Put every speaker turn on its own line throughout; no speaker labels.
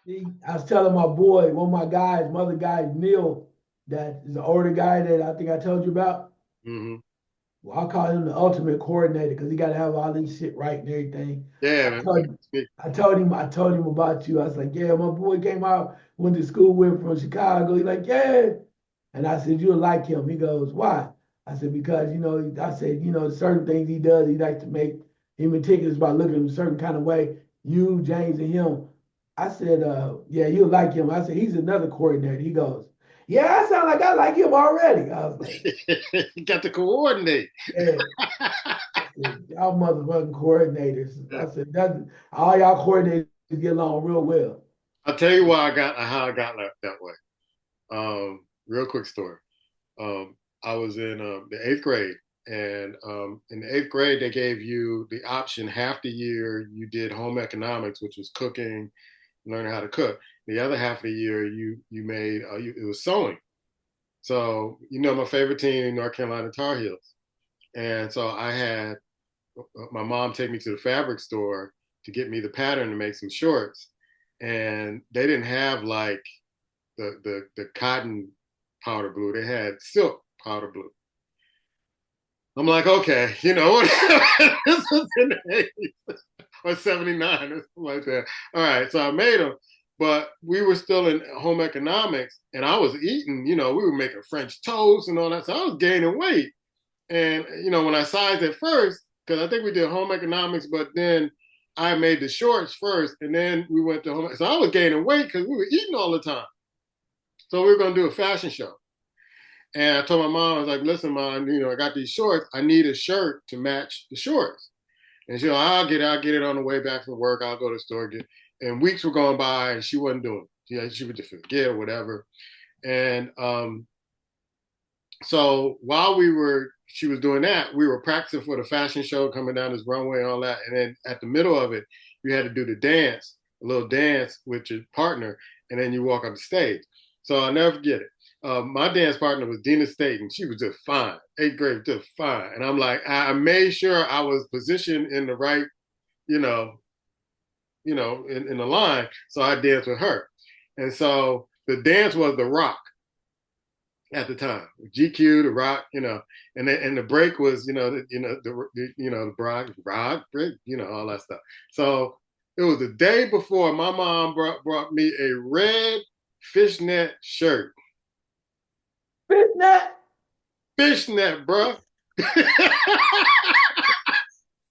I was telling my boy, one of my guys, my other guy, Neil, that is the older guy that I think I told you about.
Hmm.
Well, I call him the ultimate coordinator because he got to have all these shit right and everything.
Yeah,
I
man.
told, I told him about you. I was like, yeah, my boy came out, went to school with from Chicago. He's like, yeah. And I said, you'll like him. He goes, why? I said, because, I said, certain things he does, he likes to make him meticulous about looking in a certain kind of way. You, James, and him. I said, yeah, you'll like him. I said, he's another coordinator. He goes, yeah, I sound like I like him already. I was like,
You got to coordinate.
yeah. I said, y'all motherfucking coordinators. I said, all y'all coordinators get along real well.
I'll tell you why I got how I got that way. Real quick story. I was in the eighth grade, and in the eighth grade, they gave you the option half the year you did home economics, which was cooking, learning how to cook. The other half of the year, you made it was sewing. So my favorite team, North Carolina Tar Heels, and so I had my mom take me to the fabric store to get me the pattern to make some shorts, and they didn't have like the cotton powder blue. They had silk powder blue. I'm like, okay, this was in the 80s or 79 or something like that. All right, so I made them, but we were still in home economics, and I was eating, we were making French toast and all that, so I was gaining weight. And, when I sized it first, because I think we did home economics, but then I made the shorts first, and then we went to home. So I was gaining weight because we were eating all the time. So we were going to do a fashion show. And I told my mom, I was like, listen, mom, I got these shorts. I need a shirt to match the shorts. And she, I'll get it on the way back from work. I'll go to the store, get. And weeks were going by, and she wasn't doing it. She would just forget or whatever. And so while she was doing that, we were practicing for the fashion show coming down this runway and all that. And then at the middle of it, you had to do the dance, a little dance with your partner, and then you walk on the stage. So I'll never forget it. My dance partner was Dina Staten. She was just fine, eighth grade, just fine. And I'm like, I made sure I was positioned in the right, you know, in the line. So I danced with her. And so the dance was the rock at the time. GQ, the Rock, and the break was, the rock break, all that stuff. So it was the day before my mom brought me a red fishnet shirt.
Fitnet.
Fishnet, bro.
God.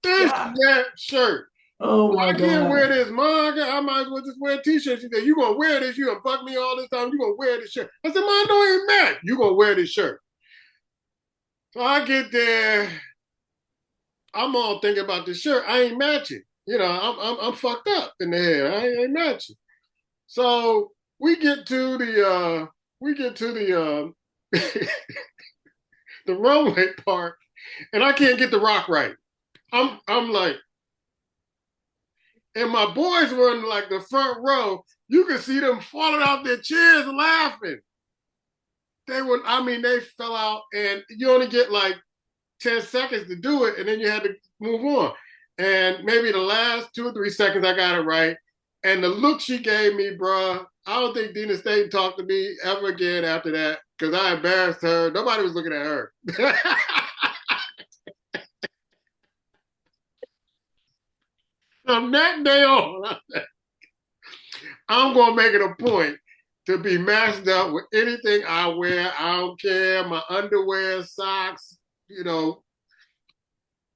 Fishnet shirt.
Oh my
I can't wear
God.
this, Mom. I might as well just wear a t-shirt. She said, you gonna wear this, you gonna bug me all this time, you gonna wear this shirt. I said, Mom, don't even matter. You gonna wear this shirt. So I get there, I'm all thinking about this shirt. I ain't matching. I'm fucked up in the head. I ain't matching. So we get to the runway part, and I can't get the rock right. I'm like, and my boys were in like the front row. You could see them falling out their chairs laughing. They fell out, and you only get like 10 seconds to do it, and then you had to move on. And maybe the last 2 or 3 seconds, I got it right. And the look she gave me, bro, I don't think Dina State talked to me ever again after that because I embarrassed her. Nobody was looking at her. From that day on, I'm going to make it a point to be matched up with anything I wear. I don't care. My underwear, socks,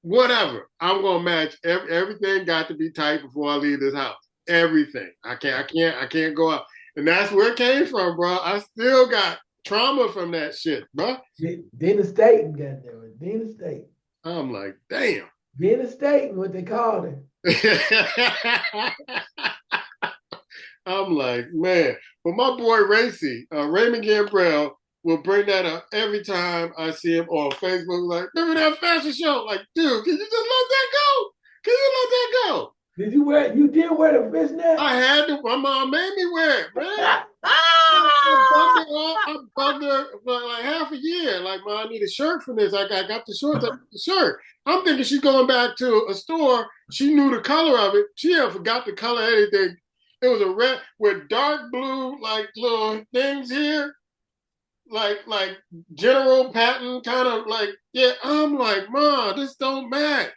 whatever. I'm gonna match everything. Got to be tight before I leave this house. Everything. I can't go out. And that's where it came from, bro. I still got trauma from that shit, bro.
Dana Staten got there. Dana Staten.
I'm like, damn.
Dana Staten, what they called her.
I'm like, man. But my boy Racy, Raymond Gambrell, will bring that up every time I see him on Facebook. Like, remember that fashion show? Like, dude, can you just let that go? Can you let that go?
Did you wear? You did wear the fishnet?
I had to. My mom made me wear it, man. I bugged her for like half a year. Like, Mom, I need a shirt for this. I got the shorts, I got the shirt. I'm thinking she's going back to a store. She knew the color of it. She had forgot the color of anything. It was a red with dark blue like little things here, like General Patton kind of like yeah. I'm like, Ma, this don't match.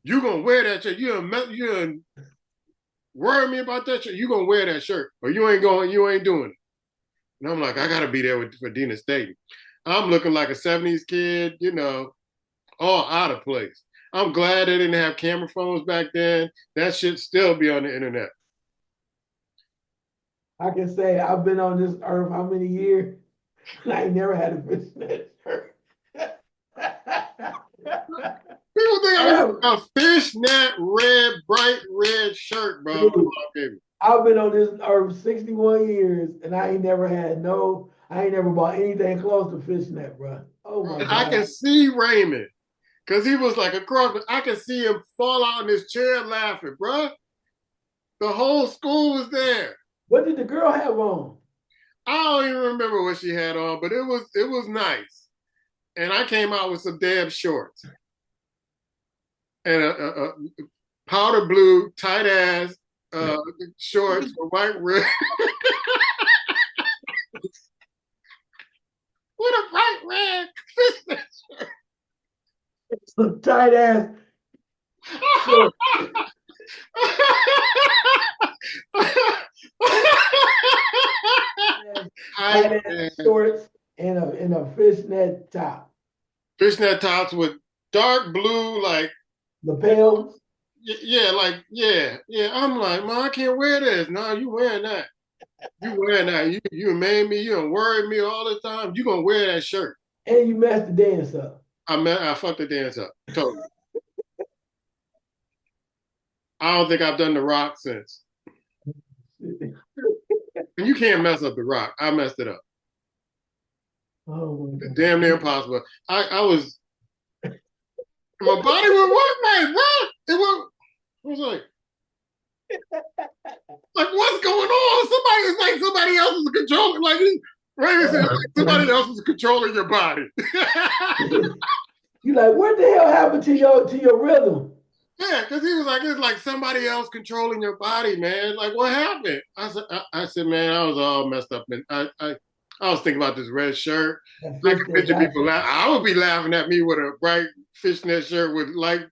You gonna wear that shirt? You worry me about that shirt? You gonna wear that shirt, or you ain't going? You ain't doing it. And I'm like, I gotta be there for Dina State. I'm looking like a '70s kid, all out of place. I'm glad they didn't have camera phones back then. That shit still be on the internet.
I can say I've been on this earth how many years? I ain't never had a fishnet shirt.
People think I
Ever.
got a fishnet red, bright red shirt, bro.
Dude, I've been on this earth 61 years and I ain't never bought anything close to fishnet, bro. Oh my
And I
God.
can see Raymond because he was like across. I can see him fall out in his chair laughing, bro. The whole school was there.
What did the girl have on?
I don't even remember what she had on, but it was nice. And I came out with some damn shorts and a powder blue tight ass shorts with white red with a bright red fishnet shirt.
Some tight ass shorts. Tight ass shorts and a fishnet top.
Fishnet tops with dark blue, like
Lapels.
yeah, yeah. I'm like, man, I can't wear this. No, you wearing that. You wearing that. You made me. You don't worry me all the time. You gonna wear that shirt.
And you messed the dance up.
I fucked the dance up. Totally. I don't think I've done the rock since. And you can't mess up the rock. I messed it up.
Oh my God.
Damn near impossible. I was my body would work right, bro. I was like, what's going on? Somebody else is controlling. Like, right? Like somebody else is controlling your body.
You like, what the hell happened to your rhythm?
Yeah, because he was like, it's like somebody else controlling your body, man. Like, what happened? I said, man, I was all messed up, man. I was thinking about this red shirt. I could picture people laugh. I would be laughing at me with a bright fishnet shirt with light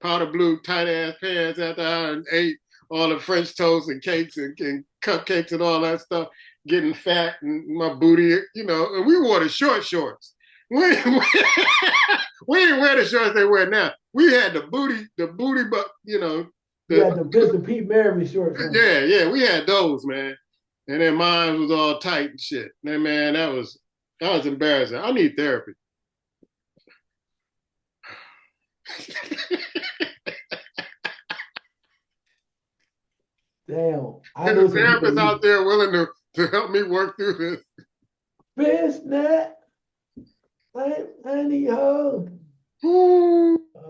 powder blue tight ass pants after I ate all the French toast and cakes and cupcakes and all that stuff, getting fat and my booty, and we wore the short shorts. We didn't wear the shorts they wear now. We had the booty, but
you had the Mr. Pete Merriman shorts.
Yeah, we had those, man. And then mine was all tight and shit. And man, that was embarrassing. I need therapy.
Damn.
There's a therapist out there willing to help me work through this.
Fishnet. Honey ho. Oh my